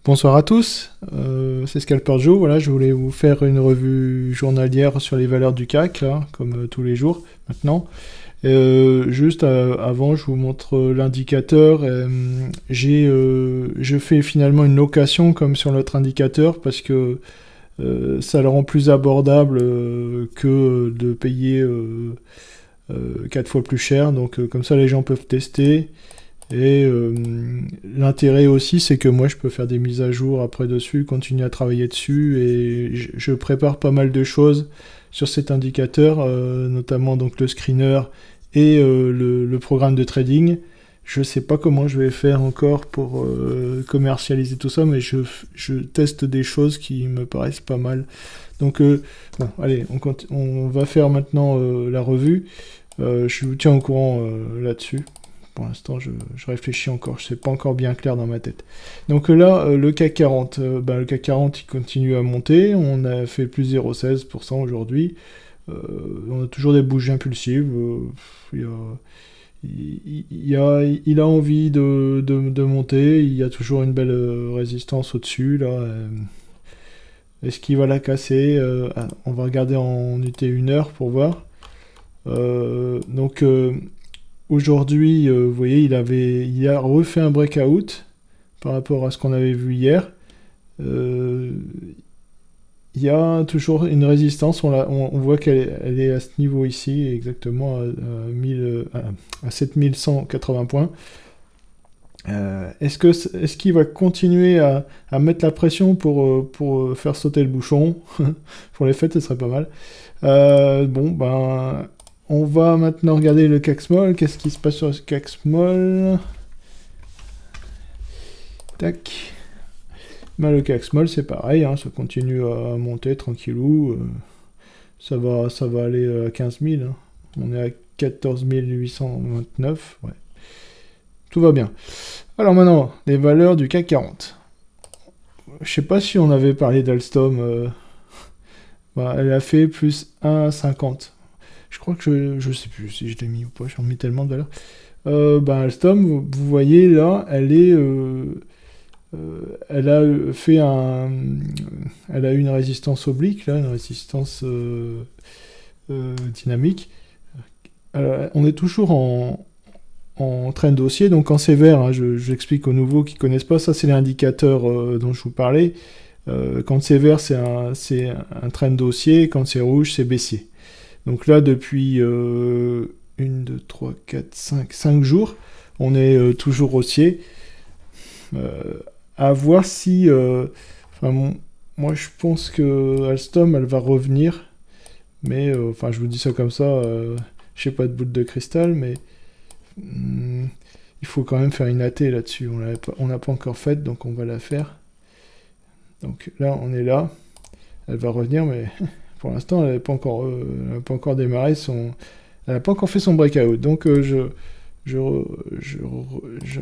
Bonsoir à tous, c'est Scalper Joe. Voilà, je voulais vous faire une revue journalière sur les valeurs du CAC, là, comme tous les jours maintenant. Juste avant, je vous montre l'indicateur. Je fais finalement une location comme sur l'autre indicateur parce que ça le rend plus abordable que de payer 4 fois plus cher. Donc comme ça, les gens peuvent tester. Et l'intérêt aussi, c'est que moi, je peux faire des mises à jour après dessus, continuer à travailler dessus, et je prépare pas mal de choses sur cet indicateur, notamment donc le screener et le programme de trading. Je sais pas comment je vais faire encore pour commercialiser tout ça, mais je teste des choses qui me paraissent pas mal. Donc, bon, allez, on va faire maintenant la revue. Je vous tiens au courant là-dessus. Pour l'instant, je réfléchis encore, c'est pas encore bien clair dans ma tête. Donc là, le CAC 40, le CAC 40 il continue à monter, on a fait plus 0,16% aujourd'hui. On a toujours des bougies impulsives. Il a envie de monter, il y a toujours une belle résistance au-dessus. Là. Est-ce qu'il va la casser? On va regarder en UT 1 heure pour voir. Aujourd'hui, vous voyez, il a refait un breakout par rapport à ce qu'on avait vu hier. Il y a toujours une résistance, on voit qu'elle est à ce niveau ici, exactement à 7180 points. Est-ce qu'il va continuer à mettre la pression pour faire sauter le bouchon? Pour les fêtes, ce serait pas mal. On va maintenant regarder le CAC Small. Qu'est-ce qui se passe sur le CAC Small? Tac. Le CAC Small, c'est pareil, hein, ça continue à monter tranquillou. Ça va aller à 15 000. Hein. On est à 14 829. Ouais. Tout va bien. Alors maintenant, les valeurs du CAC 40. Je sais pas si on avait parlé d'Alstom. Elle a fait plus 1,50. Je crois que je sais plus si je l'ai mis ou pas, j'en ai mis tellement de valeurs. Alstom, vous voyez là, elle a eu une résistance oblique, là, une résistance dynamique. On est toujours en trend haussier, donc quand c'est vert, hein, j'explique aux nouveaux qui connaissent pas, ça c'est l'indicateur dont je vous parlais. Quand c'est vert, c'est un trend haussier, quand c'est rouge, c'est baissier. Donc là, depuis 1, 2, 3, 4, 5 jours, on est toujours haussier. À voir si... moi, je pense que Alstom, elle va revenir. Mais, je vous dis ça comme ça, je n'ai pas de boule de cristal, mais il faut quand même faire une AT là-dessus. On l'a pas encore faite, donc on va la faire. Donc là, on est là. Elle va revenir, mais... Pour l'instant, elle n'a pas encore démarré elle n'a pas encore fait son breakout. Donc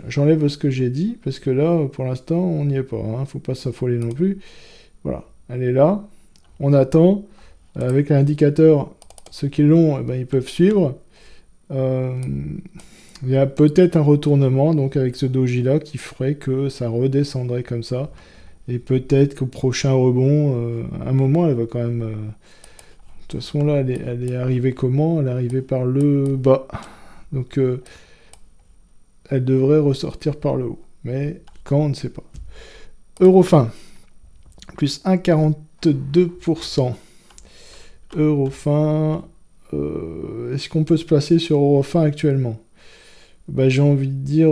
j'enlève ce que j'ai dit parce que là, pour l'instant, on n'y est pas. Hein. Faut pas s'affoler non plus. Voilà, elle est là. On attend. Avec l'indicateur, ceux qui l'ont, ils peuvent suivre. Il y a peut-être un retournement, donc avec ce doji là, qui ferait que ça redescendrait comme ça. Et peut-être qu'au prochain rebond, à un moment, elle va quand même... de toute façon, là, elle est arrivée comment? Elle est arrivée par le bas. Donc, elle devrait ressortir par le haut. Mais quand, on ne sait pas. Eurofin, plus 1,42%. Eurofin, est-ce qu'on peut se placer sur Eurofin actuellement? J'ai envie de dire,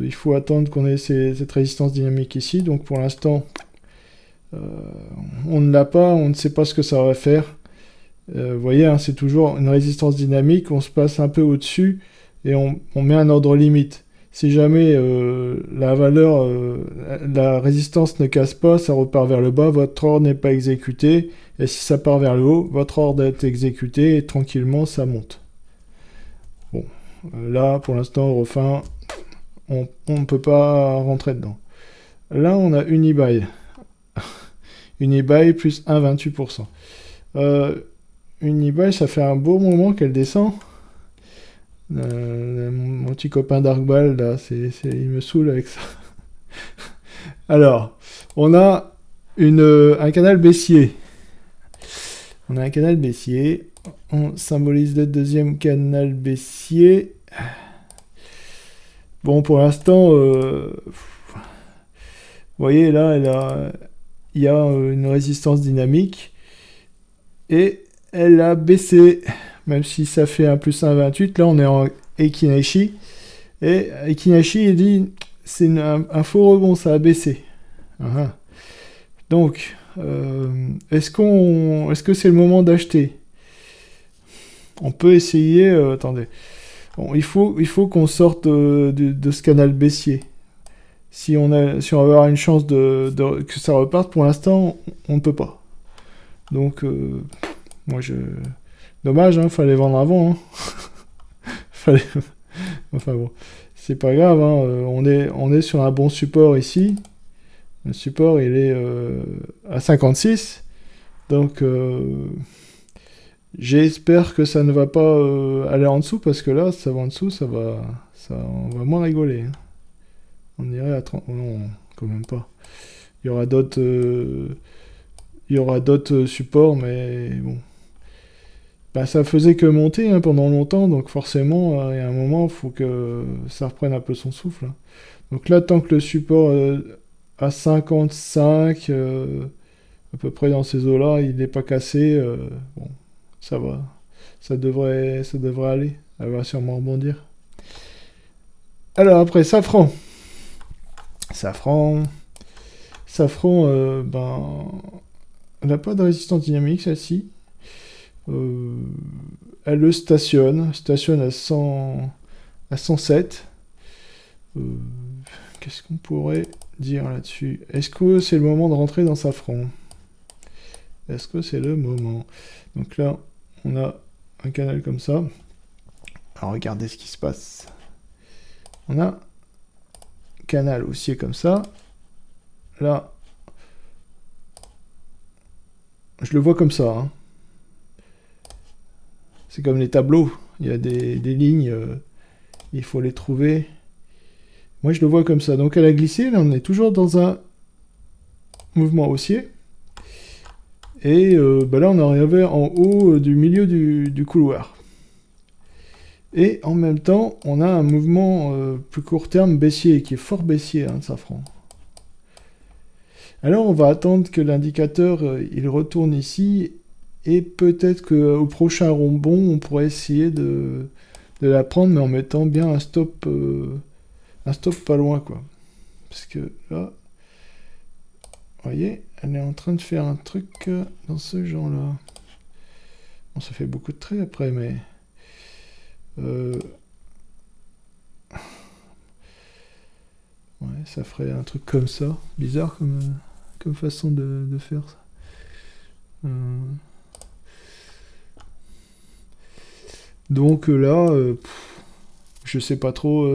il faut attendre qu'on ait cette résistance dynamique ici. Donc pour l'instant, on ne l'a pas, on ne sait pas ce que ça va faire. Vous voyez, hein, c'est toujours une résistance dynamique, on se passe un peu au-dessus et on met un ordre limite. Si jamais la résistance ne casse pas, ça repart vers le bas, votre ordre n'est pas exécuté. Et si ça part vers le haut, votre ordre est exécuté et tranquillement ça monte. Bon. Là, pour l'instant, Eurofin, on ne peut pas rentrer dedans. Là, on a Unibail. Unibail plus 1,28%. Unibail, ça fait un beau moment qu'elle descend. Mon petit copain Darkball, là, il me saoule avec ça. Alors, on a un canal baissier. On a un canal baissier. On symbolise le deuxième canal baissier. Bon, pour l'instant, vous voyez là, il y a une résistance dynamique. Et elle a baissé. Même si ça fait un plus 1,28. Là, on est en Ekinaishi. Et Ekinaishi, il dit, c'est un faux rebond, ça a baissé. Uh-huh. Donc, est-ce que c'est le moment d'acheter? On peut essayer. Attendez. Bon, il faut qu'on sorte de ce canal baissier. Si on va avoir une chance que ça reparte, pour l'instant, on ne peut pas. Donc, moi, dommage, hein, fallait vendre avant. Hein. Enfin bon, c'est pas grave. Hein, on est sur un bon support ici. Le support, il est à 56. Donc, j'espère que ça ne va pas aller en dessous, parce que là, si ça va en dessous, on va moins rigoler. Hein. On irait à 30... Oh non, quand même pas. Il y aura d'autres supports, mais bon. Bah, ça faisait que monter hein, pendant longtemps, donc forcément, il y a un moment, il faut que ça reprenne un peu son souffle. Hein. Donc là, tant que le support à 55, à peu près dans ces eaux-là, il n'est pas cassé, bon, ça va. Ça devrait aller. Elle va sûrement rebondir. Alors après, Safran. Safran, ben, elle n'a pas de résistance dynamique, celle-ci. Elle le stationne à 107. Qu'est-ce qu'on pourrait dire là-dessus? Est-ce que c'est le moment de rentrer dans Safran? Est-ce que c'est le moment? Donc là, on a un canal comme ça. Alors regardez ce qui se passe. On a un canal haussier comme ça. Là, je le vois comme ça. Hein. C'est comme les tableaux. Il y a des lignes. Il faut les trouver. Moi, je le vois comme ça. Donc, elle a glissé. Là, on est toujours dans un mouvement haussier. Et bah là, on arrivait en haut du milieu du couloir. Et en même temps, on a un mouvement plus court terme baissier, qui est fort baissier, hein, de Safran. Alors, on va attendre que l'indicateur il retourne ici. Et peut-être qu'au prochain rebond, on pourrait essayer de la prendre, mais en mettant bien un stop pas loin, quoi. Parce que là, vous voyez, elle est en train de faire un truc dans ce genre-là. Bon, ça fait beaucoup de traits après, mais... ouais, ça ferait un truc comme ça. Bizarre comme façon de faire ça. Donc là, je sais pas trop.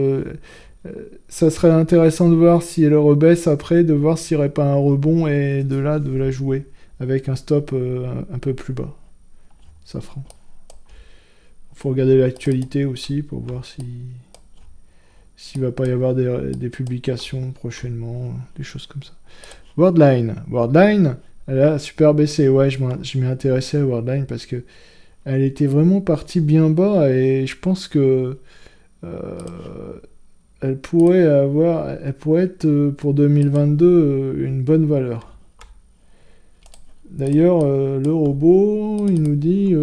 Ça serait intéressant de voir si elle rebaisse après, de voir s'il n'y aurait pas un rebond et de là de la jouer avec un stop un peu plus bas. Safran. Il faut regarder l'actualité aussi pour voir s'il va pas y avoir des publications prochainement, des choses comme ça. Worldline, elle a super baissé. Ouais, je m'y intéressais à Worldline parce que elle était vraiment partie bien bas et je pense que elle pourrait être pour 2022 une bonne valeur. D'ailleurs, le robot, il nous dit,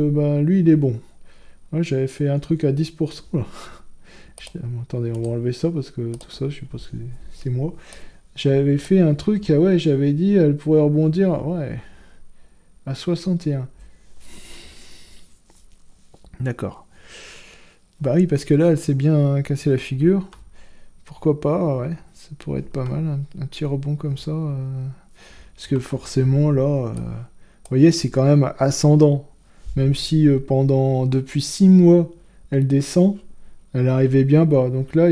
lui, il est bon. Moi, j'avais fait un truc à 10%. Là. Attendez, on va enlever ça parce que tout ça, je suppose que c'est moi. J'avais fait un truc, j'avais dit, elle pourrait rebondir, à 61. D'accord. Bah oui, parce que là, elle s'est bien cassé la figure. Pourquoi pas, ouais. Ça pourrait être pas mal, un petit rebond comme ça. Parce que forcément, là, vous voyez, c'est quand même ascendant. Même si depuis 6 mois, elle descend, elle arrivait bien bas. Donc là,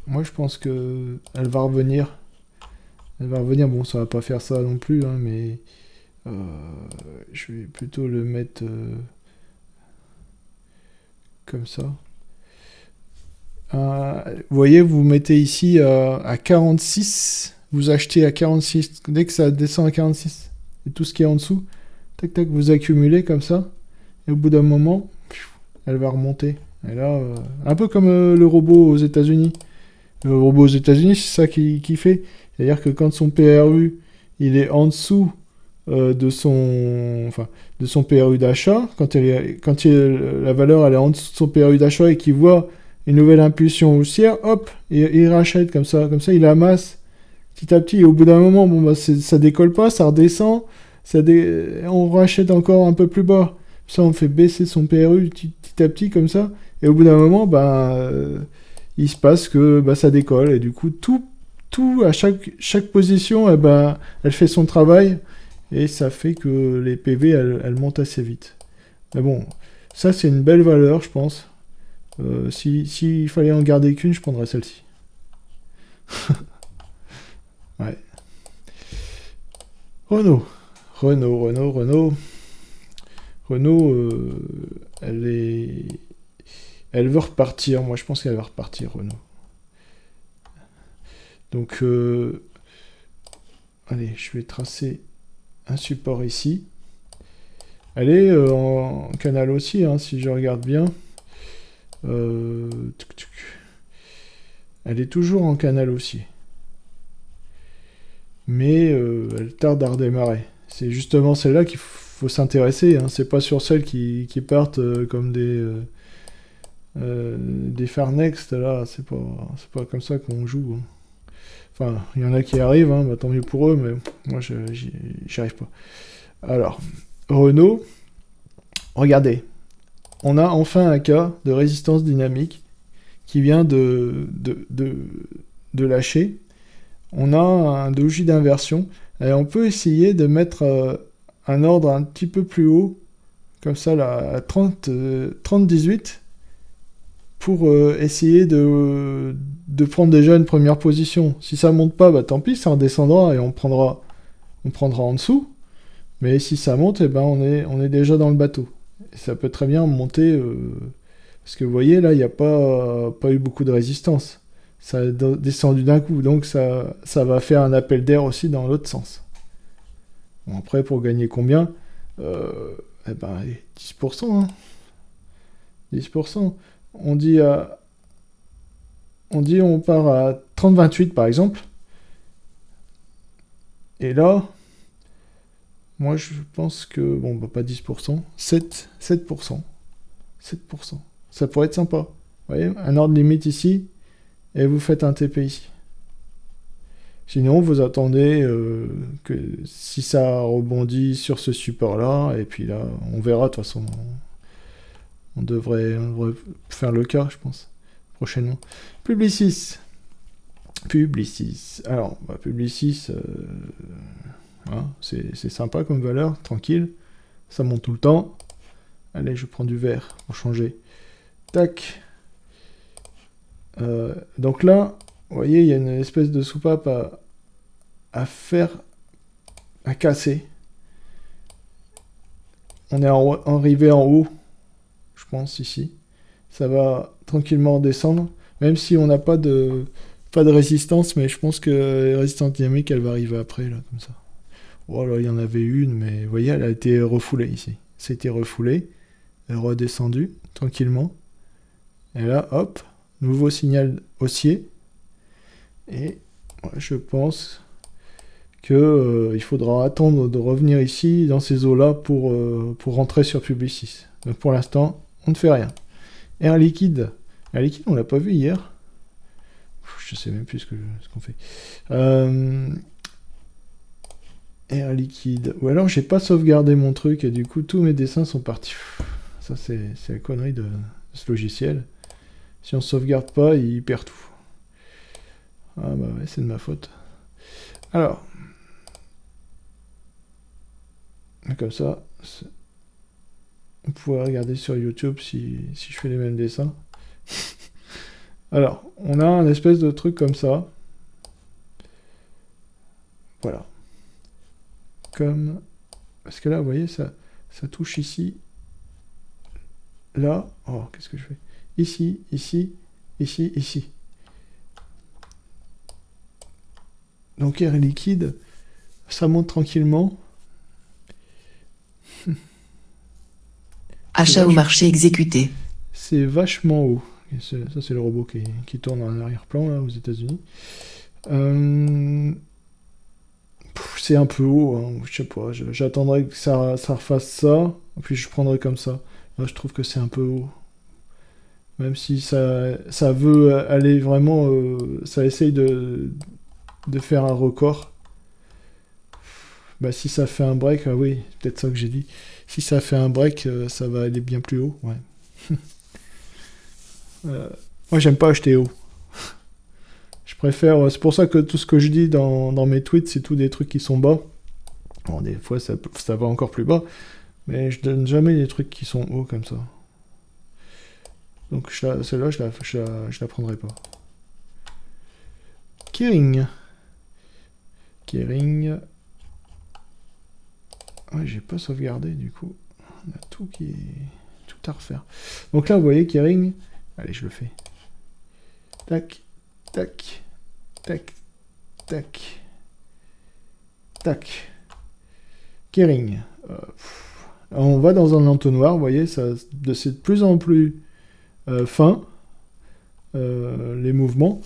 moi, je pense que elle va revenir. Elle va revenir. Bon, ça va pas faire ça non plus, hein, mais je vais plutôt le mettre comme ça. Vous voyez, vous mettez ici à 46 vous achetez à 46, dès que ça descend à 46, et tout ce qui est en dessous, tac tac, vous accumulez comme ça, et au bout d'un moment, elle va remonter. Et là, un peu comme le robot aux États-Unis. Le robot aux États-Unis, c'est ça qui fait. C'est-à-dire que quand son PRU, il est en dessous de son PRU d'achat, quand la valeur elle est en dessous de son PRU d'achat et qu'il voit une nouvelle impulsion haussière, hop, il rachète comme ça, il amasse petit à petit. Et au bout d'un moment, bon, bah, ça décolle pas, ça redescend, on rachète encore un peu plus bas. Ça, on fait baisser son PRU petit à petit comme ça. Et au bout d'un moment, il se passe que ça décolle. Et du coup, tout à chaque position, elle fait son travail. Et ça fait que les PV, elles montent assez vite. Mais bon, ça, c'est une belle valeur, je pense. S'il fallait en garder qu'une, je prendrais celle-ci. Ouais. Renault, elle veut repartir. Moi, je pense qu'elle va repartir, Renault. Donc, allez, je vais tracer un support ici. Elle est en canal haussier, hein, si je regarde bien. Elle est toujours en canal haussier. Mais elle tarde à redémarrer. C'est justement celle-là qu'il faut s'intéresser. Hein. C'est pas sur celles qui partent comme des Farnext, là. C'est pas comme ça qu'on joue. Hein. Enfin, il y en a qui arrivent, hein, tant mieux pour eux, mais moi, j'y arrive pas. Alors, Renault, regardez. On a enfin un cas de résistance dynamique qui vient de lâcher. On a un doji d'inversion. Et on peut essayer de mettre un ordre un petit peu plus haut, comme ça, là, à 30-18, pour essayer de prendre déjà une première position. Si ça monte pas, tant pis, ça redescendra et on prendra en dessous. Mais si ça monte, on est déjà dans le bateau. Et ça peut très bien monter, parce que vous voyez, là, il n'y a pas eu beaucoup de résistance. Ça a descendu d'un coup, donc ça va faire un appel d'air aussi dans l'autre sens. Bon, après, pour gagner combien 10%. Hein. 10%. On part à 30-28 par exemple. Et là, moi je pense que, pas 10%, 7%. 7%. Ça pourrait être sympa. Vous voyez, un ordre limite ici, et vous faites un TP ici. Sinon, vous attendez que si ça rebondit sur ce support-là, et puis là, on verra, de toute façon, on devrait faire le cas, je pense, prochainement. Publicis. Alors, Publicis, hein, c'est sympa comme valeur, tranquille. Ça monte tout le temps. Allez, je prends du vert pour changer. Tac. Donc là, vous voyez, il y a une espèce de soupape à casser. On est arrivé en haut, je pense, ici. Ça va tranquillement descendre, même si on n'a pas de résistance, mais je pense que la résistance dynamique, elle va arriver après, là, comme ça. Oh là, il y en avait une, mais vous voyez, elle a été refoulée ici. C'était refoulé, elle est redescendue, tranquillement. Et là, hop, nouveau signal haussier. Et je pense que il faudra attendre de revenir ici, dans ces eaux-là, pour rentrer sur Publicis. Donc pour l'instant, on ne fait rien. Air Liquide. Air Liquide, on l'a pas vu hier. Je sais même plus ce qu'on fait. Air Liquide. Ou alors j'ai pas sauvegardé mon truc et du coup tous mes dessins sont partis. Ça c'est la connerie de ce logiciel. Si on sauvegarde pas, il perd tout. Ah bah ouais, c'est de ma faute. Alors. Comme ça, vous pouvez regarder sur YouTube si je fais les mêmes dessins. Alors, on a un espèce de truc comme ça. Voilà. Parce que là, vous voyez, ça touche ici. Là. Oh, qu'est-ce que je fais? Ici, ici, ici, ici. l'encaire est liquide. Ça monte tranquillement. Achat au marché exécuté. C'est vachement haut. Ça, c'est le robot qui tourne en arrière-plan, là, aux États-Unis. C'est un peu haut, hein, je sais pas. J'attendrai que ça refasse ça, puis je prendrai comme ça. Là, je trouve que c'est un peu haut. Même si ça veut aller vraiment. Ça essaye de faire un record. Bah, si ça fait un break, ah oui, peut-être ça que j'ai dit. Si ça fait un break, ça va aller bien plus haut, ouais. Moi, j'aime pas acheter haut. Je préfère. C'est pour ça que tout ce que je dis dans mes tweets, c'est tout des trucs qui sont bas. Bon, des fois, ça va encore plus bas, mais je donne jamais des trucs qui sont hauts comme ça. Donc, celle-là, je la prendrai pas. Kering. Kering. Ouais, j'ai pas sauvegardé, du coup. On a tout à refaire. Donc là, vous voyez, Kering. Allez, je le fais. Tac, tac, tac, tac, tac. Kering. On va dans un entonnoir, vous voyez, c'est de plus en plus fin, les mouvements.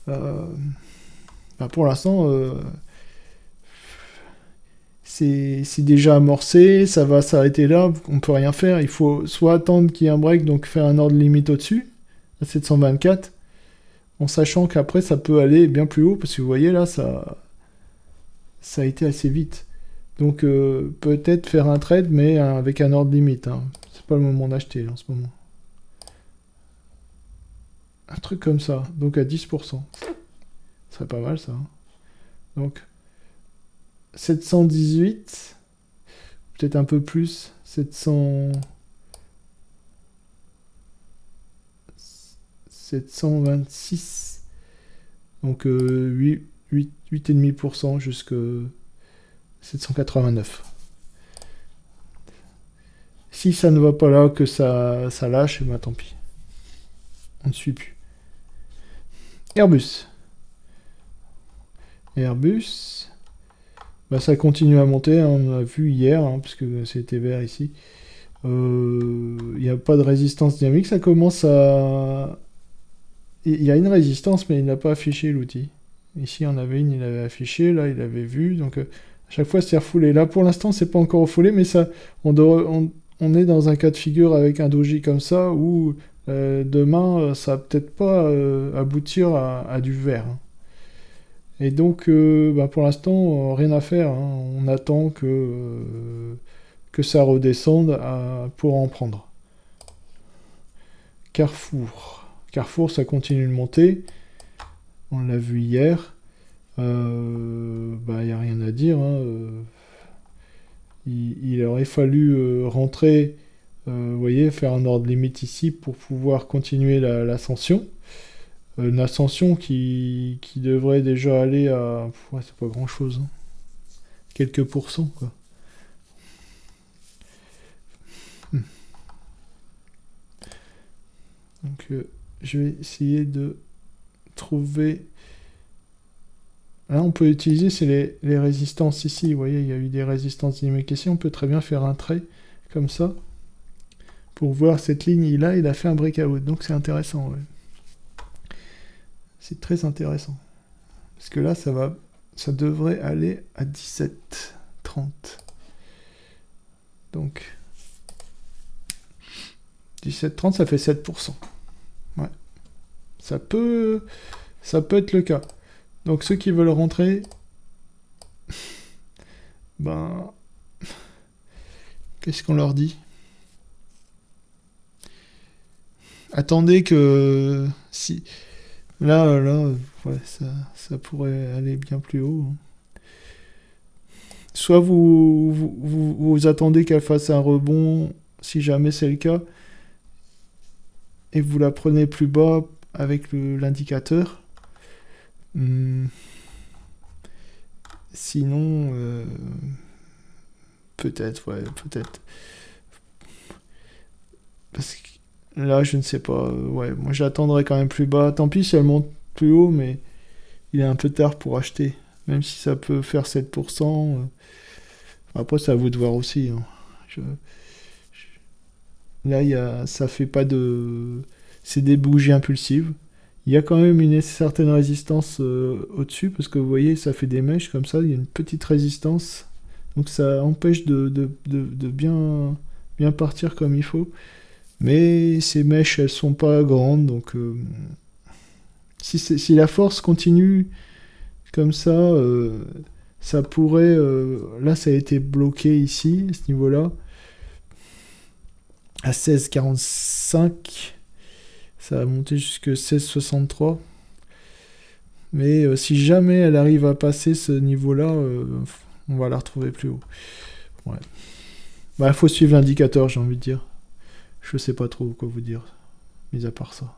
Bah pour l'instant, c'est déjà amorcé, ça va s'arrêter là, on peut rien faire. Il faut soit attendre qu'il y ait un break, donc faire un ordre limite au-dessus, à 724, en sachant qu'après ça peut aller bien plus haut, parce que vous voyez là, ça a été assez vite. Donc peut-être faire un trade, mais avec un ordre limite. Hein. C'est pas le moment d'acheter en ce moment. Un truc comme ça, donc à 10%. Ce serait pas mal ça. Hein. Donc 718, peut-être un peu plus, 726, donc 8,5% jusqu'à 789. Si ça ne va pas là, que ça lâche, et ben tant pis. On ne suit plus. Airbus. Bah, ça continue à monter, hein, on a vu hier, hein, puisque c'était vert ici. Il n'y a pas de résistance dynamique, ça commence à... Il y a une résistance, mais il n'a pas affiché l'outil. Ici, on avait une, il avait affiché, là, il avait vu, donc à chaque fois, c'est refoulé. Là, pour l'instant, c'est pas encore refoulé, mais ça, on est dans un cas de figure avec un doji comme ça, où demain, ça va peut-être pas aboutir à du vert. Hein. Et donc, bah, pour l'instant, rien à faire. Hein. On attend que ça redescende pour en prendre. Carrefour. Carrefour, ça continue de monter. On l'a vu hier. Bah, y a rien à dire. Hein. Il aurait fallu rentrer, vous voyez, faire un ordre limite ici pour pouvoir continuer l'ascension. Une ascension qui devrait déjà aller à... Ouais, c'est pas grand chose. Hein. Quelques pourcents, quoi. Donc, je vais essayer de trouver... Là, on peut utiliser, c'est les résistances ici. Vous voyez, il y a eu des résistances dynamiques ici. On peut très bien faire un trait comme ça. Pour voir cette ligne-là, il a fait un breakout. Donc, c'est intéressant, ouais. C'est très intéressant. Parce que là, ça devrait aller à 17,30. Donc, 17,30, ça fait 7%. Ouais. Ça peut être le cas. Donc, ceux qui veulent rentrer, ben, qu'est-ce qu'on leur dit? Attendez que... si... Là, ouais, ça pourrait aller bien plus haut. Hein. Soit vous attendez qu'elle fasse un rebond, si jamais c'est le cas, et vous la prenez plus bas avec l'indicateur. Sinon, peut-être, ouais, peut-être. Parce que là, je ne sais pas. Ouais, moi j'attendrai quand même plus bas. Tant pis si elle monte plus haut, mais il est un peu tard pour acheter. Même si ça peut faire 7%. Après, c'est à vous de voir aussi. Hein. Là, ça fait pas de... C'est des bougies impulsives. Il y a quand même une certaine résistance au-dessus, parce que vous voyez, ça fait des mèches comme ça, il y a une petite résistance. Donc ça empêche de bien partir comme il faut. Mais ces mèches, elles sont pas grandes, donc si la force continue comme ça pourrait... là, ça a été bloqué ici, à ce niveau-là, à 16,45. Ça a monté jusqu'à 16,63. Mais si jamais elle arrive à passer ce niveau-là, on va la retrouver plus haut. Ouais. Bah, faut suivre l'indicateur, j'ai envie de dire. Je sais pas trop quoi vous dire, mis à part ça.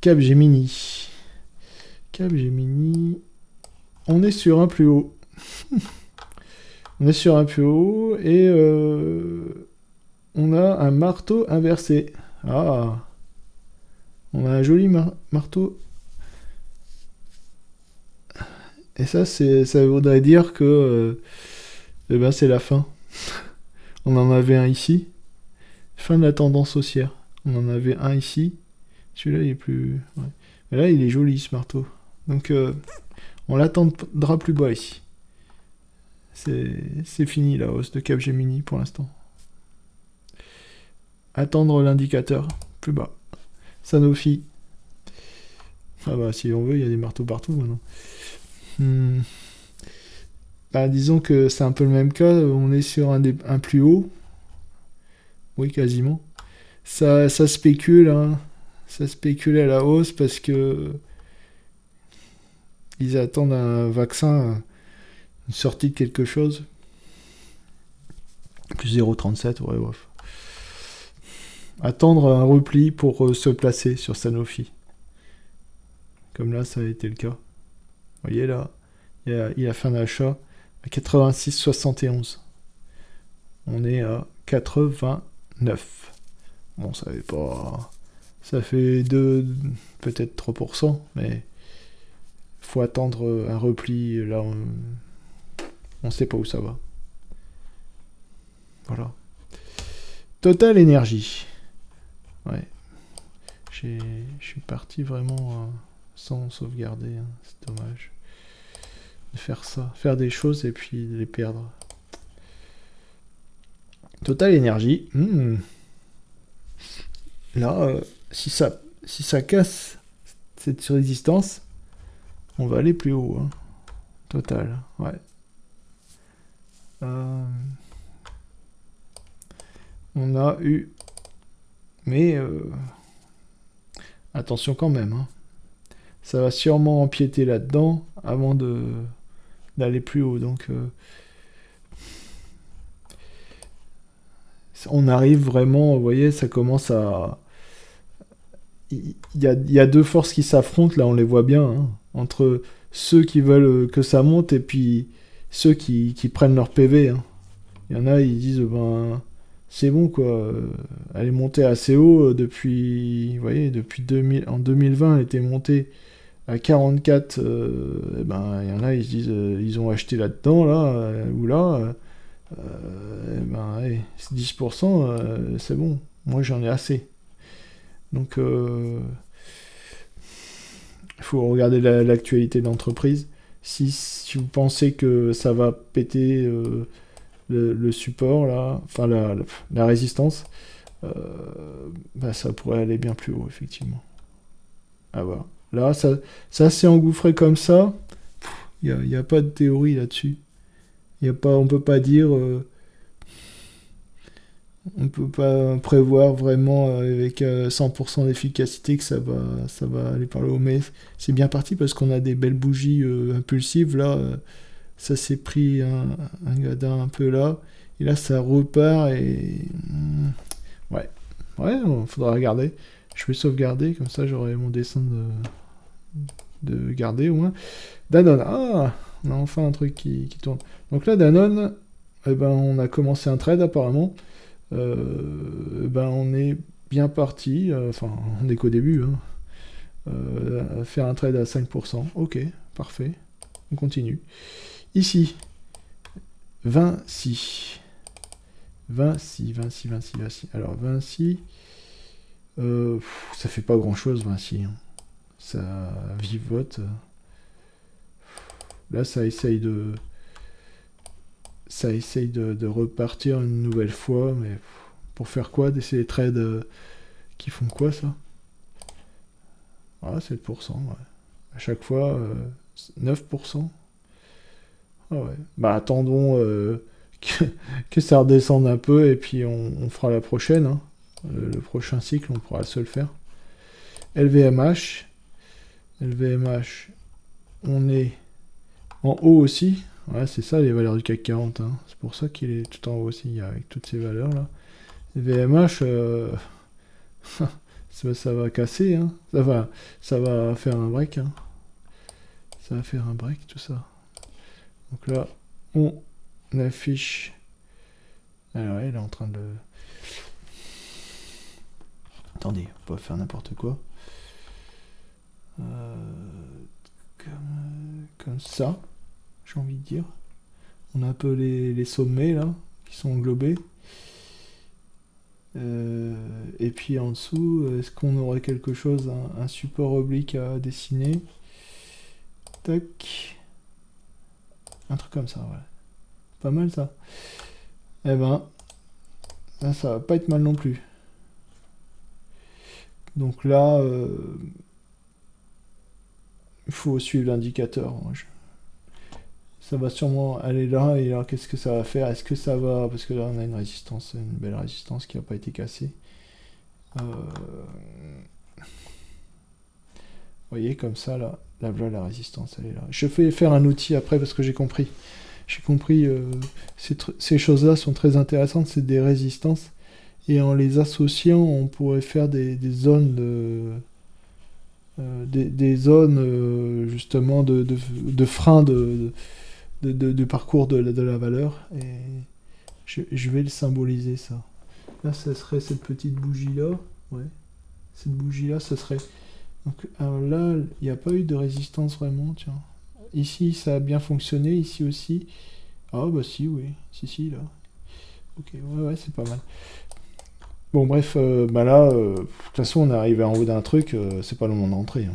Capgemini. Capgemini. On est sur un plus haut. On est sur un plus haut et on a un marteau inversé. Ah, on a un joli marteau. Et ça voudrait dire que eh ben, c'est la fin. On en avait un ici. Fin de la tendance haussière. On en avait un ici. Celui-là, il est plus... Ouais. Mais là, il est joli, ce marteau. Donc, on l'attendra plus bas ici. C'est fini, la hausse de Capgemini, pour l'instant. Attendre l'indicateur plus bas. Sanofi. Ah bah, si on veut, il y a des marteaux partout, maintenant. Bah, disons que c'est un peu le même cas. On est sur un plus haut. Oui, quasiment. Ça spécule, hein. Ça spécule à la hausse parce que ils attendent un vaccin, une sortie de quelque chose. Plus 0,37, ouais, bref. Attendre un repli pour se placer sur Sanofi. Comme là, ça a été le cas. Vous voyez là, il a fait un achat à 86,71. On est à 89. Bon, ça fait pas... Ça fait peut-être 3%, mais faut attendre un repli. Là, on sait pas où ça va. Voilà. Total Énergie. Ouais. Je suis parti vraiment sans sauvegarder. Hein. C'est dommage de faire ça. Faire des choses et puis de les perdre. Total Énergie. Là, si ça casse cette résistance, on va aller plus haut. Hein. Total. Ouais. On a eu... Mais attention quand même. Hein. Ça va sûrement empiéter là-dedans avant d'aller plus haut. Donc on arrive vraiment, vous voyez, ça commence à... Il y a deux forces qui s'affrontent, là on les voit bien, hein, entre ceux qui veulent que ça monte et puis ceux qui prennent leur PV. Hein. Il y en a, ils disent, ben... c'est bon quoi, elle est montée assez haut depuis, vous voyez, en 2020 elle était montée à 44, et ben il y en a, ils se disent, ils ont acheté là-dedans, là, ou là, et ben hey, 10%, c'est bon, moi j'en ai assez. Donc il faut regarder l'actualité de l'entreprise. Si vous pensez que ça va péter... le support là, enfin la résistance, bah, ça pourrait aller bien plus haut effectivement. À voir. Là, ça s'est engouffré comme ça. Il n'y a pas de théorie là-dessus. On peut pas dire, on peut pas prévoir vraiment avec 100% d'efficacité que ça va aller par le haut. Mais c'est bien parti parce qu'on a des belles bougies impulsives là. Ça s'est pris un gadin un peu là. Et là, ça repart et... Ouais, faudra regarder. Je vais sauvegarder, comme ça j'aurai mon dessin de garder au moins. Danone, on a enfin un truc qui tourne. Donc là, Danone, eh ben, on a commencé un trade apparemment. On est bien parti. Enfin, on n'est qu'au début. Hein. faire un trade à 5%. Ok, parfait. On continue. Ici, Vinci. Vinci. Alors, Vinci, ça fait pas grand-chose, Vinci. Hein. Ça vivote. Là, ça essaye de repartir une nouvelle fois, mais pour faire quoi? C'est des trades qui font quoi, ça? Ah, 7%, ouais. À chaque fois, 9%. Ah ouais. Bah, attendons que ça redescende un peu, et puis on fera la prochaine. Hein. Le prochain cycle, on pourra se le faire. LVMH. LVMH, on est en haut aussi. Ouais, c'est ça les valeurs du CAC 40. Hein. C'est pour ça qu'il est tout en haut aussi, avec toutes ces valeurs-là. LVMH, ça va casser. Hein. Ça va faire un break. Hein. Ça va faire un break, tout ça. Donc là, on affiche. Alors, elle est en train de... Attendez, on peut faire n'importe quoi. Comme ça, j'ai envie de dire. On a un peu les sommets là qui sont englobés. Et puis en dessous, est-ce qu'on aurait quelque chose, un support oblique à dessiner? Tac. Un truc comme ça, ouais. Pas mal ça. Eh ben, ça va pas être mal non plus. Donc là, il faut suivre l'indicateur. Ça va sûrement aller là, et là, qu'est-ce que ça va faire? Est-ce que ça va... Parce que là, on a une résistance, une belle résistance qui n'a pas été cassée. Vous voyez, comme ça, là, voilà, la résistance, elle est là. Je vais faire un outil après, parce que j'ai compris. J'ai compris, ces choses-là sont très intéressantes, c'est des résistances. Et en les associant, on pourrait faire des zones des zones justement de frein du parcours de la valeur, et je vais le symboliser ça. Là, ça serait cette petite bougie là, ouais. Cette bougie là, ce serait. Donc alors là, il n'y a pas eu de résistance vraiment, tiens. Ici, ça a bien fonctionné, ici aussi. Ah bah si, oui, si là. Ok, ouais, c'est pas mal. Bon bref, bah là, de toute façon, on est arrivé en haut d'un truc, c'est pas le moment d'entrer. Hein.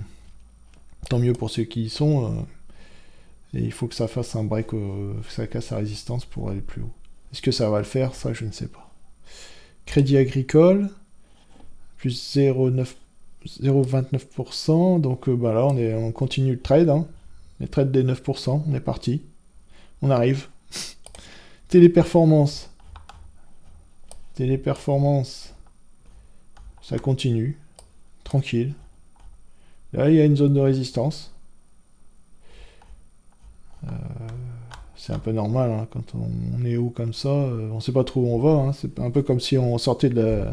Tant mieux pour ceux qui y sont. Et il faut que ça fasse un break, que ça casse la résistance pour aller plus haut. Est-ce que ça va le faire? Ça, je ne sais pas. Crédit Agricole, plus 0,29%. Donc bah là, on continue le trade. Hein. Les trades des 9%, on est parti. On arrive. Téléperformance. Ça continue. Tranquille. Là, il y a une zone de résistance. C'est un peu normal, hein, quand on est haut comme ça, on ne sait pas trop où on va. Hein. C'est un peu comme si on sortait de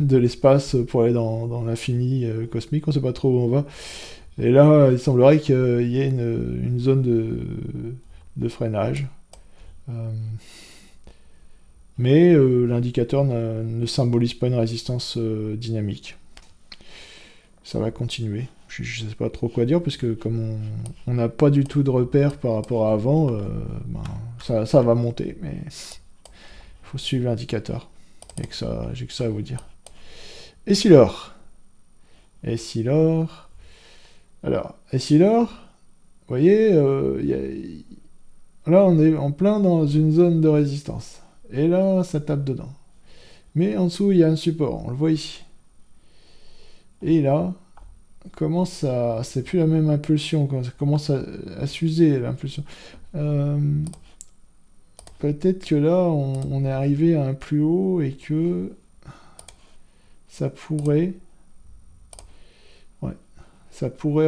l'espace pour aller dans l'infini cosmique, on ne sait pas trop où on va. Et là, il semblerait qu'il y ait une zone de freinage. Mais l'indicateur ne symbolise pas une résistance dynamique. Ça va continuer. Je ne sais pas trop quoi dire, parce que comme on n'a pas du tout de repères par rapport à avant, ça va monter, mais il faut suivre l'indicateur. J'ai que ça à vous dire. Et si l'or? Alors, vous voyez, là on est en plein dans une zone de résistance. Et là, ça tape dedans. Mais en dessous, il y a un support, on le voit ici. Et là, c'est plus la même impulsion, quand ça commence à s'user l'impulsion. Peut-être que là, on est arrivé à un plus haut et que ça pourrait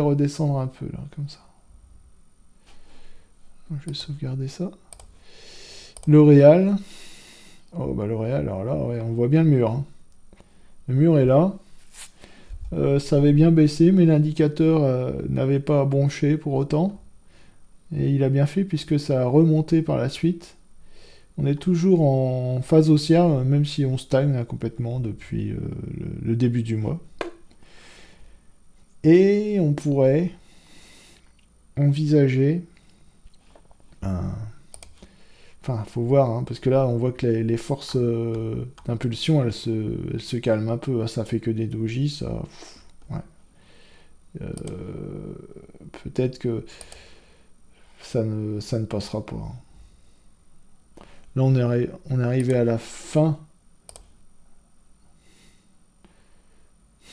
redescendre un peu, là, comme ça. Je vais sauvegarder ça. L'Oréal. Oh, bah L'Oréal, alors là, ouais, on voit bien le mur. Hein. Le mur est là. Ça avait bien baissé, mais l'indicateur n'avait pas bronché pour autant. Et il a bien fait, puisque ça a remonté par la suite. On est toujours en phase haussière, même si on stagne là, complètement depuis le début du mois. Et on pourrait envisager un... Enfin, faut voir, hein, parce que là, on voit que les forces d'impulsion, elles se calment un peu. Hein, ça fait que des dojis, ça... Ouais. Euh, Peut-être que ça ne passera pas. Hein. Là, on est arrivé à la fin.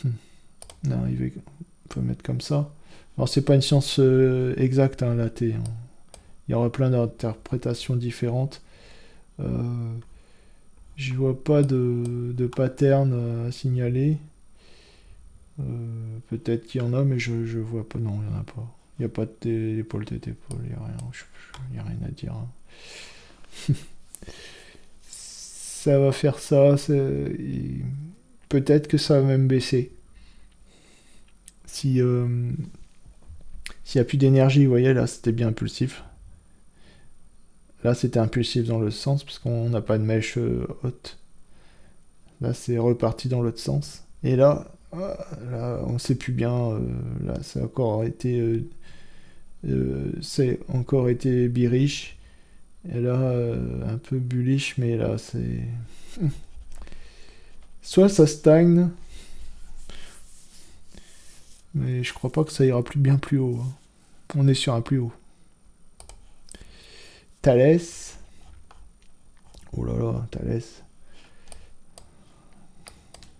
On est arrivé... On peut mettre comme ça. Alors, c'est pas une science exacte, hein, la T. Hein. Il y aura plein d'interprétations différentes. Je vois pas de pattern à signaler. Peut-être qu'il y en a, mais je vois pas. Non, il n'y en a pas. Il n'y a pas de télépôle, tétépôle, il n'y a rien. Il n'y a rien à dire. Hein. Ça va faire ça. Peut-être que ça va même baisser. Si, s'il n'y a plus d'énergie, vous voyez, là, c'était bien impulsif. Là, c'était impulsif dans l'autre sens, parce qu'on n'a pas de mèche haute. Là, c'est reparti dans l'autre sens. Et là, là on ne sait plus bien. Là, c'est encore été bearish. Et là, un peu bullish, mais là, c'est... Soit ça stagne, mais je crois pas que ça ira bien plus haut. Hein. On est sur un plus haut. Thalès. Oh là là, Thalès.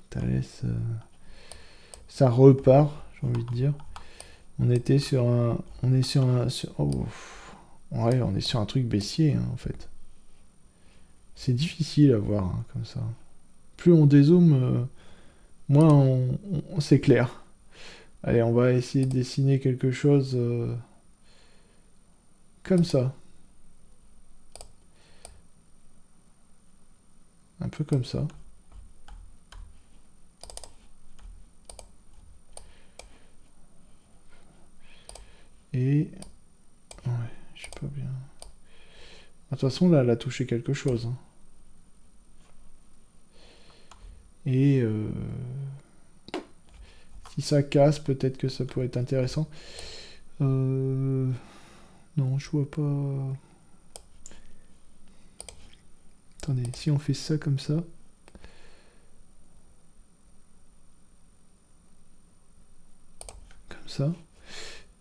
Thalès, ça repart, j'ai envie de dire. On était sur un... On est sur un... oh, ouais, on est sur un truc baissier, hein, en fait. C'est difficile à voir, hein, comme ça. Plus on dézoome, moins c'est clair. Allez, on va essayer de dessiner quelque chose comme ça. Un peu comme ça. Et... Ouais, je sais pas bien. De toute façon, là, elle a touché quelque chose. Hein. Et... si ça casse, peut-être que ça pourrait être intéressant. Non, je vois pas... Attendez, si on fait ça comme ça... Comme ça.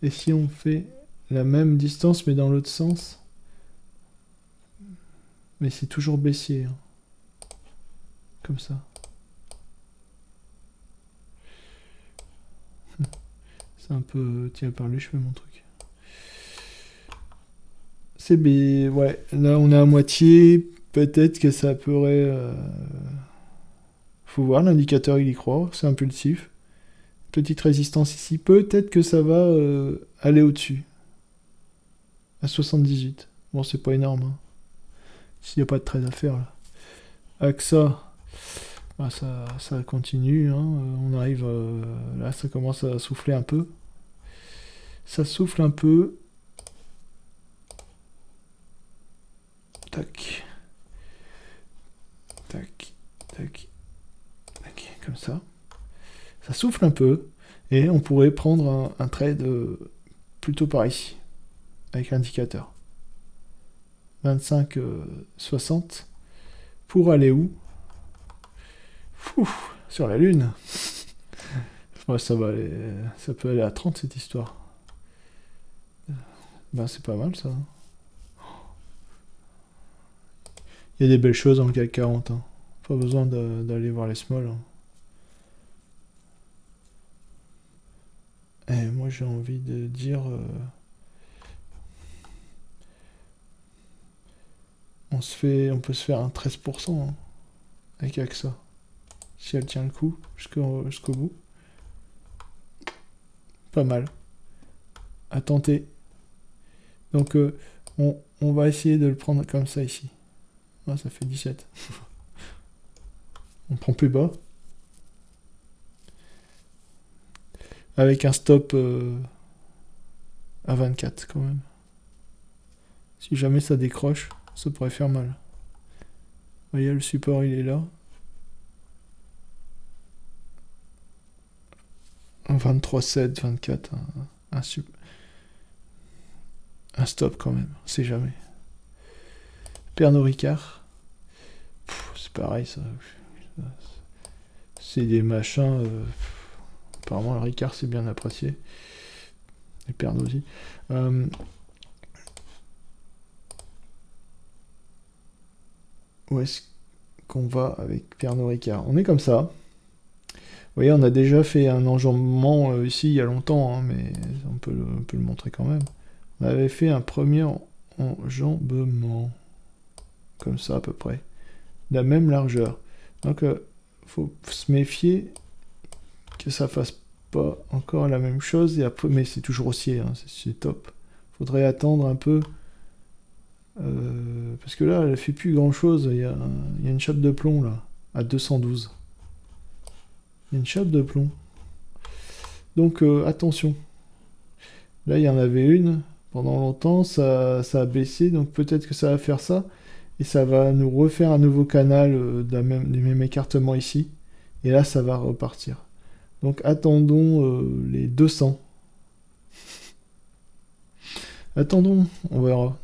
Et si on fait la même distance, mais dans l'autre sens... Mais c'est toujours baissier. Hein. Comme ça. C'est un peu tiré par les cheveux, mon truc. C'est B. Ouais, là, on est à moitié. Peut-être que ça pourrait... Faut voir, l'indicateur, il y croit. C'est impulsif. Petite résistance ici. Peut-être que ça va aller au-dessus. À 78. Bon, c'est pas énorme. Hein. S'il n'y a pas de trade à faire, là. AXA... Bah, ça continue, hein. On arrive... là, ça commence à souffler un peu. Ça souffle un peu. Tac. Tac. Tac. Tac. Comme ça. Ça souffle un peu. Et on pourrait prendre un trade plutôt par ici. Avec l'indicateur. 25, 60. Pour aller où? Ouf, sur la Lune. Ouais, ça peut aller à 30 cette histoire. Ben c'est pas mal ça. Il y a des belles choses dans le CAC 40. Hein. Pas besoin d'aller voir les small. Hein. Et moi j'ai envie de dire... on peut se faire un 13% hein, avec AXA. Si elle tient le coup jusqu'au bout. Pas mal. À tenter. Donc on va essayer de le prendre comme ça ici. Ah, ça fait 17. On prend plus bas. Avec un stop à 24 quand même. Si jamais ça décroche, ça pourrait faire mal. voyez, le support, il est là. 23,7, 24, un stop quand même, on sait jamais. Pernod Ricard, c'est pareil ça. C'est des machins. Apparemment, le Ricard c'est bien apprécié. Et Pernod aussi. Où est-ce qu'on va avec Pernod Ricard? On est comme ça. Vous voyez, on a déjà fait un enjambement ici il y a longtemps, hein, mais on peut le montrer quand même. On avait fait un premier enjambement. Comme ça à peu près. De la même largeur. Donc, faut se méfier que ça fasse pas encore la même chose. Et après, mais c'est toujours haussier, hein, c'est top. Faudrait attendre un peu. Parce que là, elle fait plus grand chose. Il y a une chape de plomb là, à 212. Il y a une chape de plomb. Donc attention. Là, il y en avait une. Pendant longtemps, ça a baissé. Donc peut-être que ça va faire ça. Et ça va nous refaire un nouveau canal du même écartement ici. Et là, ça va repartir. Donc attendons les 200. Attendons, on verra.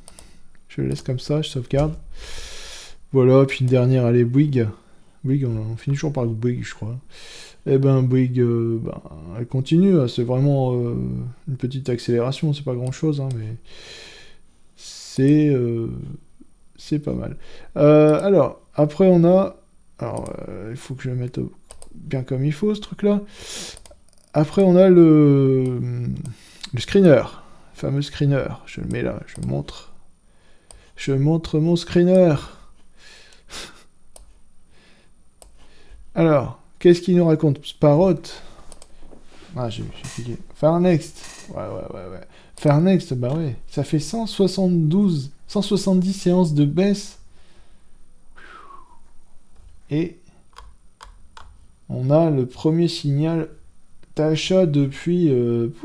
Je le laisse comme ça, je sauvegarde. Voilà, puis une dernière, allez, Bouygues. Bouygues, on finit toujours par Bouygues, je crois. Eh ben, Bouygues, elle continue. C'est vraiment une petite accélération, c'est pas grand-chose, hein, mais c'est pas mal. Alors, après, on a... Alors, il faut que je le mette bien comme il faut, ce truc-là. Après, on a le screener. Le fameux screener. Je le mets là, je montre. Je montre mon screener. Alors, qu'est-ce qu'il nous raconte? Parrot. Ah, j'ai cliqué. Farnext. Ouais. Farnext, bah ouais. Ça fait 170 séances de baisse. Et on a le premier signal d'achat depuis... depuis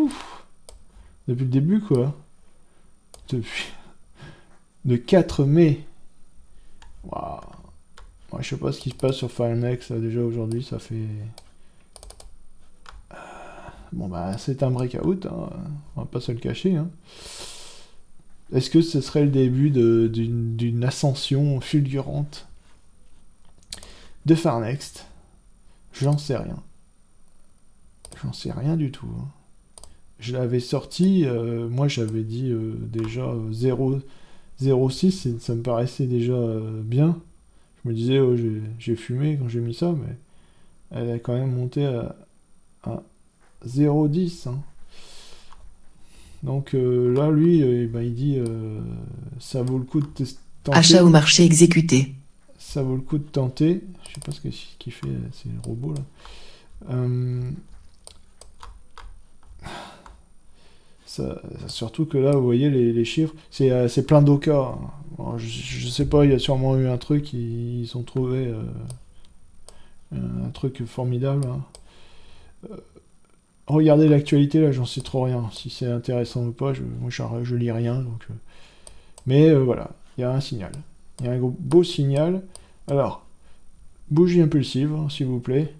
le début, quoi. Depuis... Le 4 mai. Waouh. Ouais, je sais pas ce qui se passe sur Firenex déjà aujourd'hui, ça fait... Bon bah c'est un breakout, hein. On va pas se le cacher. Hein. Est-ce que ce serait le début d'une ascension fulgurante de Farnext? J'en sais rien. J'en sais rien du tout. Hein. Je l'avais sorti, moi j'avais dit déjà 0,6, ça me paraissait déjà bien. Je me disais, oh, j'ai fumé quand j'ai mis ça, mais elle a quand même monté à 0,10. Hein. Donc là, lui, il dit ça vaut le coup de tenter. Achat au marché exécuté. Ça vaut le coup de tenter. Je sais pas ce qu'il fait, c'est le robot là. Surtout que là, vous voyez les chiffres, c'est plein d'Oka. Hein. Je sais pas, il y a sûrement eu un truc, ils ont trouvé un truc formidable. Hein. Regardez l'actualité, là, j'en sais trop rien. Si c'est intéressant ou pas, moi je lis rien. Donc, mais voilà, il y a un signal. Il y a un beau signal. Alors, bougie impulsive, hein, s'il vous plaît,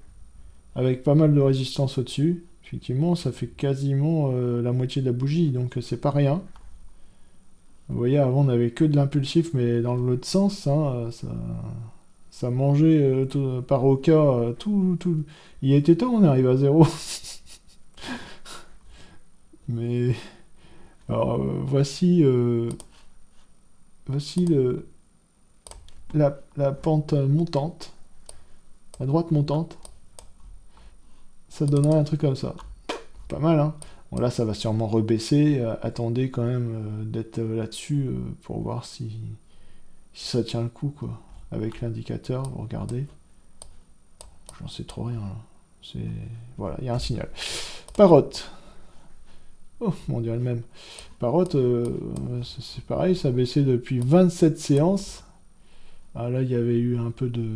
avec pas mal de résistance au-dessus. Effectivement, ça fait quasiment la moitié de la bougie, donc c'est pas rien. Vous voyez, avant on n'avait que de l'impulsif, mais dans l'autre sens, hein, ça mangeait par Oka tout. Il était temps, on arrive à 0. Mais alors voici la pente montante, la droite montante. Ça donnerait un truc comme ça. Pas mal, hein. Bon, là, ça va sûrement rebaisser. Attendez quand même d'être là-dessus pour voir si ça tient le coup, quoi. Avec l'indicateur, vous regardez. J'en sais trop rien, là. Voilà, il y a un signal. Parrot. Oh, on dirait le même. Parrot, c'est pareil, ça a baissé depuis 27 séances. Ah, là, il y avait eu un peu de...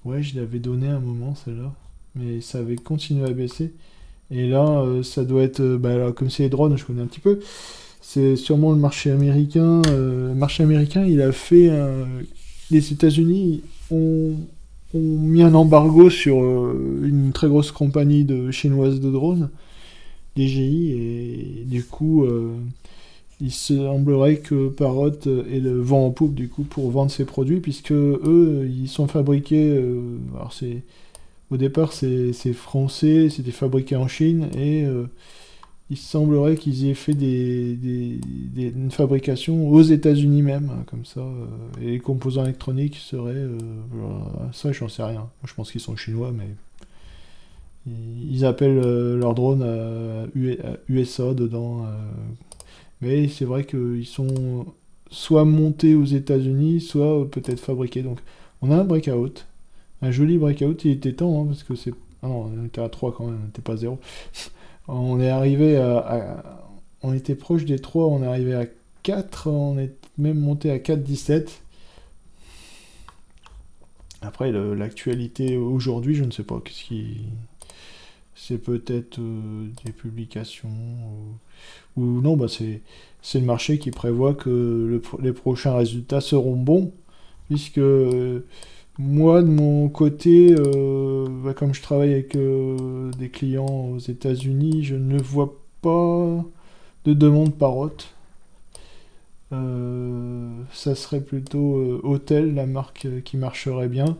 Ouais, je l'avais donné un moment, celle-là. Mais ça avait continué à baisser. Et là, ça doit être... alors, comme c'est les drones, je connais un petit peu. C'est sûrement le marché américain. Le marché américain, il a fait les États-Unis ont mis un embargo sur une très grosse compagnie chinoise de drones, DJI, et du coup, il semblerait que Parrot ait le vent en poupe du coup pour vendre ses produits, puisque eux, ils sont fabriqués. Alors au départ, c'est français, c'était fabriqué en Chine, et il semblerait qu'ils aient fait une fabrication aux États-Unis même, hein, comme ça, et les composants électroniques seraient. Ça, j'en sais rien. Moi, je pense qu'ils sont chinois, mais ils appellent leur drone à USA dedans. Mais c'est vrai qu'ils sont soit montés aux États-Unis, soit peut-être fabriqués. Donc, on a un breakout, un joli breakout. Il était temps, hein, parce que c'est. Ah non, on était à 3 quand même, on n'était pas à 0. On est arrivé on était proche des 3, on est arrivé à 4, on est même monté à 4,17. Après, l'actualité aujourd'hui, je ne sais pas. Qu'est-ce qui. C'est peut-être des publications. Ou non, bah c'est le marché qui prévoit que les prochains résultats seront bons. Puisque moi, de mon côté, comme je travaille avec des clients aux États-Unis, je ne vois pas de demande Parrot. Ça serait plutôt Hôtel, la marque qui marcherait bien.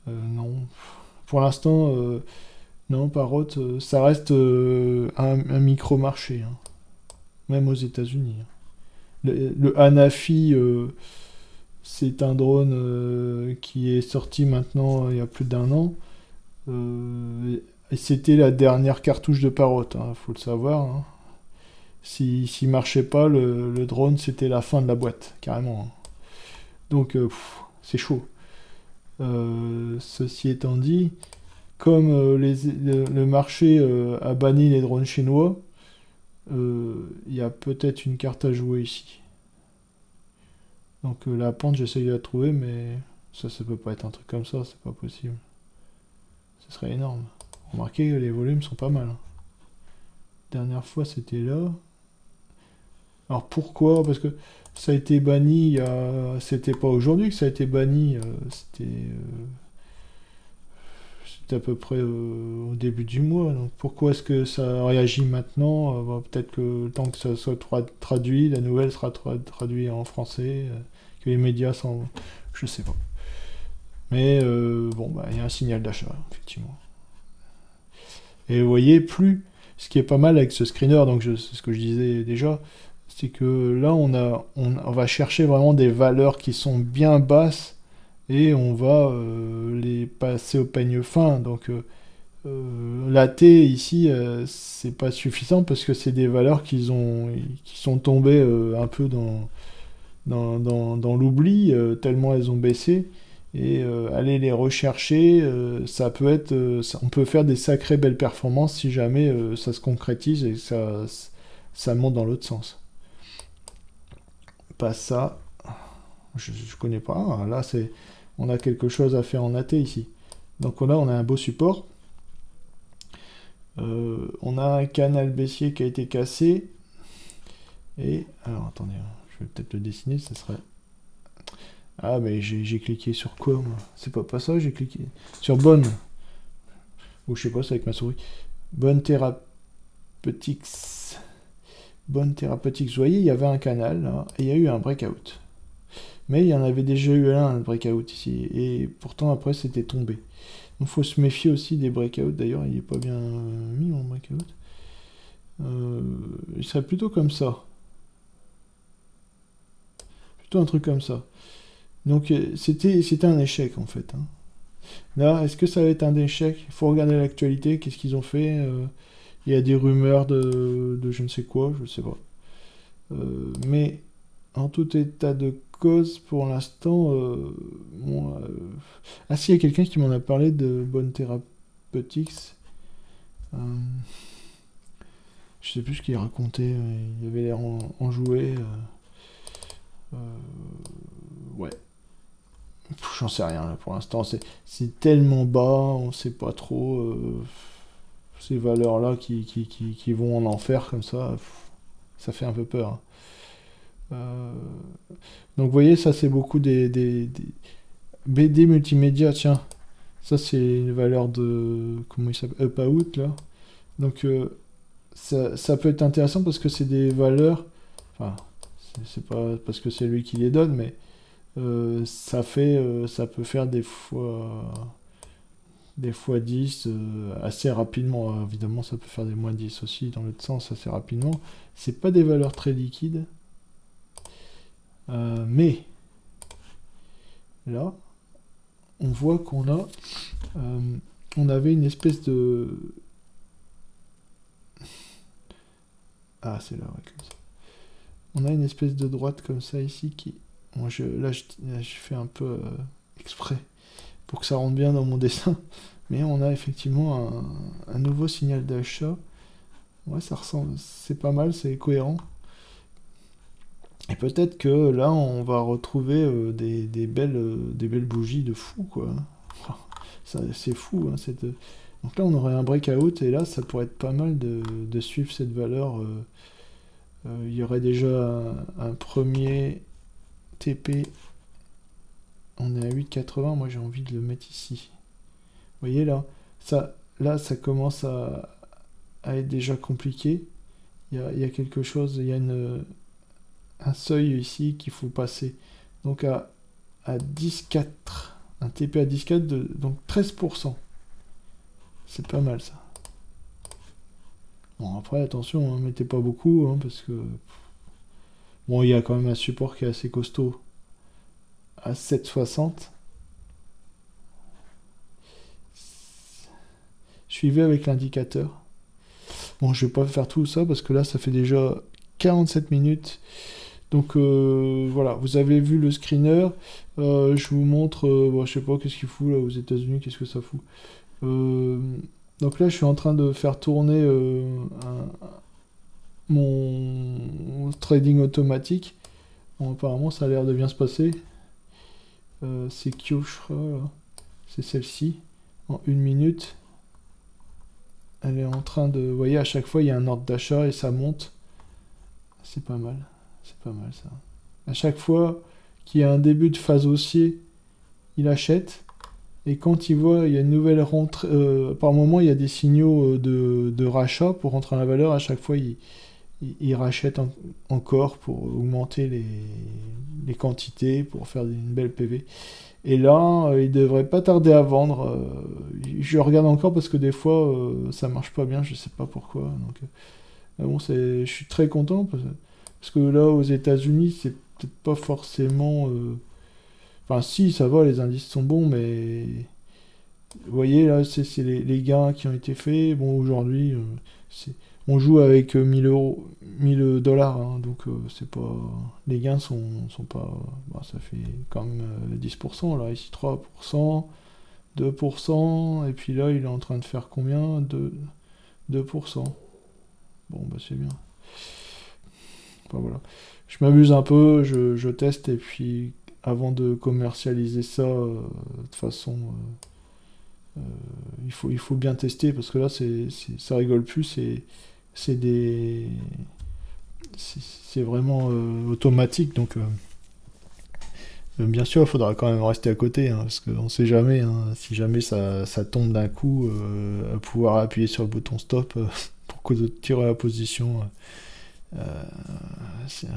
Non. Pour l'instant, non, Parrot, ça reste un micro-marché, hein, même aux États-Unis. Hein. Le Hanafi, c'est un drone qui est sorti maintenant il y a plus d'un an. Et c'était la dernière cartouche de Parrot, hein, faut le savoir. Hein. S'il marchait pas, le drone, c'était la fin de la boîte, carrément. Hein. Donc, c'est chaud. Ceci étant dit, comme le marché a banni les drones chinois, il y a peut-être une carte à jouer ici. Donc la pente, j'essaye de la trouver, mais ça peut pas être un truc comme ça, c'est pas possible. Ce serait énorme. Remarquez que les volumes sont pas mal. Hein. Dernière fois, c'était là. Alors pourquoi? Parce que ça a été banni, c'était pas aujourd'hui que ça a été banni, c'était à peu près au début du mois. Donc pourquoi est-ce que ça réagit maintenant? Peut-être que le temps que ça soit traduit, la nouvelle sera traduite en français, que les médias s'en. Je sais pas. Mais bon, bah, il y a un signal d'achat, effectivement. Et vous voyez, ce qui est pas mal avec ce screener, donc c'est ce que je disais déjà, c'est que là, on va chercher vraiment des valeurs qui sont bien basses et on va les passer au peigne fin. Donc, l'AT ici, c'est pas suffisant parce que c'est des valeurs qui sont tombées un peu dans l'oubli, tellement elles ont baissé. Et aller les rechercher, ça peut être, on peut faire des sacrées belles performances si jamais ça se concrétise et ça monte dans l'autre sens. Pas ça, je connais pas. Hein. Là, on a quelque chose à faire en AT ici. Donc là, on a un beau support. On a un canal baissier qui a été cassé. Et alors attendez, je vais peut-être le dessiner, ça serait. Ah, mais j'ai cliqué sur quoi, moi? C'est pas ça, j'ai cliqué sur Bonne. Ou je sais pas, c'est avec ma souris. Bonne Therapeutics. Bonne Therapeutics. Vous voyez, il y avait un canal, là, et il y a eu un breakout. Mais il y en avait déjà eu un breakout ici. Et pourtant, après, c'était tombé. Donc, il faut se méfier aussi des breakouts. D'ailleurs, il est pas bien mis, mon breakout. Il serait plutôt comme ça. Plutôt un truc comme ça. Donc c'était un échec en fait. Hein. Là, est-ce que ça va être un échec? Il faut regarder l'actualité, qu'est-ce qu'ils ont fait. Il y a des rumeurs de je ne sais quoi, je ne sais pas. Mais en tout état de cause, pour l'instant, ah si, il y a quelqu'un qui m'en a parlé de Bonne Therapeutics. Je sais plus ce qu'il racontait, il avait l'air enjoué. Ouais. J'en sais rien là, pour l'instant, c'est tellement bas, on sait pas trop ces valeurs là qui vont en enfer comme ça fait un peu peur. Hein. Euh, donc vous voyez, ça c'est beaucoup des BD multimédia, tiens. Ça c'est une valeur de... Comment il s'appelle? Up Out là. Donc ça peut être intéressant parce que c'est des valeurs... Enfin, c'est pas parce que c'est lui qui les donne, mais ça peut faire des fois 10 assez rapidement. Alors, évidemment, ça peut faire des moins 10 aussi dans l'autre sens assez rapidement. C'est pas des valeurs très liquides. Mais là, on voit on avait une espèce de... Ah, c'est là, ouais, comme ça. On a une espèce de droite comme ça ici qui... Bon, là, je fais un peu exprès pour que ça rentre bien dans mon dessin. Mais on a effectivement un nouveau signal d'achat. Ouais, ça ressemble, c'est pas mal, c'est cohérent. Et peut-être que là, on va retrouver des belles bougies de fou, quoi. C'est fou, hein, donc là, on aurait un breakout, et là, ça pourrait être pas mal de suivre cette valeur. Il y aurait déjà un premier TP. On est à 8,80, moi j'ai envie de le mettre ici. Vous voyez là, ça commence à être déjà compliqué. Il y a quelque chose, il y a un seuil ici qu'il faut passer. Donc à 10,4, un TP à 10,4, donc 13%. C'est pas mal ça. Bon, après, attention, hein, mettez pas beaucoup, hein, parce que... Bon, il y a quand même un support qui est assez costaud à 7,60. Suivez avec l'indicateur. Bon, je vais pas faire tout ça parce que là, ça fait déjà 47 minutes. Donc voilà, vous avez vu le screener. Je vous montre, bon, je sais pas qu'est-ce qu'il fout là aux États-Unis, qu'est-ce que ça fout. Euh, donc là, je suis en train de faire tourner mon trading automatique. Bon, apparemment, ça a l'air de bien se passer. C'est Kyoshra, là. C'est celle-ci. En 1 minute. Elle est en train de... Vous voyez, à chaque fois, il y a un ordre d'achat et ça monte. C'est pas mal. C'est pas mal, ça. À chaque fois qu'il y a un début de phase haussier, il achète. Et quand il voit, il y a une nouvelle rentrée... par moment, il y a des signaux de rachat pour rentrer à la valeur. À chaque fois, il rachète encore pour augmenter les quantités, pour faire une belle PV. Et là, il devrait pas tarder à vendre. Je regarde encore parce que des fois, ça marche pas bien, je sais pas pourquoi. Donc, bon, je suis très content parce que là, aux États-Unis, c'est peut-être pas forcément. Enfin, si, ça va, les indices sont bons, mais vous voyez, là, c'est les gains qui ont été faits. Bon, aujourd'hui, on joue avec 1000 euros, 1000 dollars, hein, donc c'est pas. Les gains sont pas. Bah, ça fait quand même 10%, là, ici 3%, 2%, et puis là, il est en train de faire combien? 2%. Bon, bah, c'est bien. Enfin, voilà. Je m'amuse un peu, je teste, et puis avant de commercialiser ça de façon. Il faut bien tester parce que là, ça rigole plus. C'est vraiment automatique. Donc, bien sûr, il faudra quand même rester à côté, hein, parce qu'on ne sait jamais, hein, si jamais ça tombe d'un coup, à pouvoir appuyer sur le bouton stop pour que de tirer la position. C'est-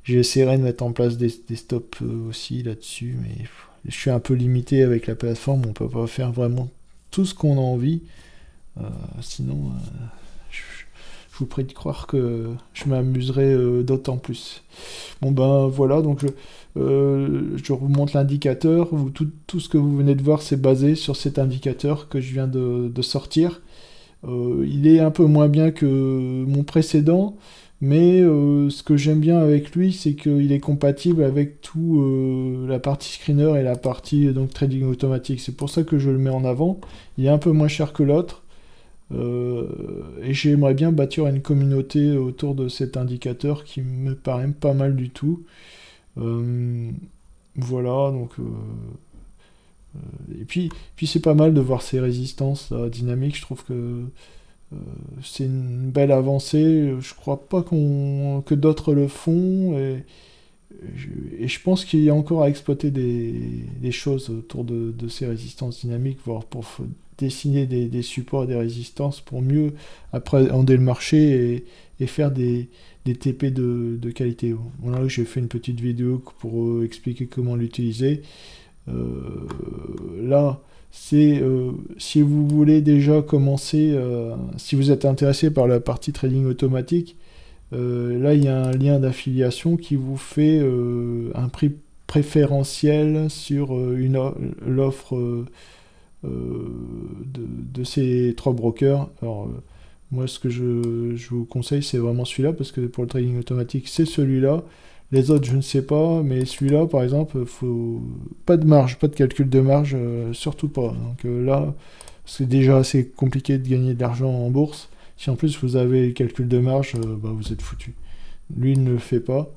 J'essaierai de mettre en place des stops aussi là-dessus, mais je suis un peu limité avec la plateforme. On peut pas faire vraiment tout ce qu'on a envie. Sinon, je vous prie de croire que je m'amuserai d'autant plus. Bon ben voilà, donc je vous montre l'indicateur. Tout ce que vous venez de voir, c'est basé sur cet indicateur que je viens de sortir. Il est un peu moins bien que mon précédent, mais ce que j'aime bien avec lui, c'est qu'il est compatible avec tout la partie screener et la partie donc trading automatique. C'est pour ça que je le mets en avant. Il est un peu moins cher que l'autre. Et j'aimerais bien bâtir une communauté autour de cet indicateur qui me paraît pas mal du tout. Voilà, donc et puis c'est pas mal de voir ces résistances dynamiques. Je trouve que c'est une belle avancée. Je crois pas que d'autres le font. Et je pense qu'il y a encore à exploiter des choses autour de ces résistances dynamiques, voire pour dessiner des supports et des résistances pour mieux appréhender le marché et faire des TP de qualité. Voilà, j'ai fait une petite vidéo pour expliquer comment l'utiliser. Là, c'est si vous voulez déjà commencer, si vous êtes intéressé par la partie trading automatique, là il y a un lien d'affiliation qui vous fait un prix préférentiel sur l'offre de ces 3 brokers. Alors, moi, ce que je vous conseille, c'est vraiment celui-là, parce que pour le trading automatique, c'est celui-là. Les autres, je ne sais pas, mais celui-là, par exemple, faut pas de marge, pas de calcul de marge, surtout pas. Donc là, c'est déjà assez compliqué de gagner de l'argent en bourse. Si en plus vous avez le calcul de marge, bah, vous êtes foutu. Lui, il ne le fait pas.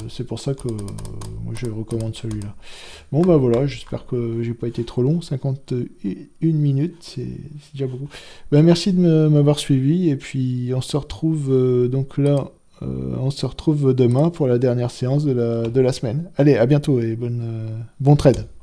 C'est pour ça que moi je recommande celui-là. Bon bah voilà, j'espère que j'ai pas été trop long, 51 minutes, c'est déjà beaucoup. Bah, merci de m'avoir suivi et puis on se retrouve donc là, on se retrouve demain pour la dernière séance de la semaine. Allez, à bientôt et bon trade.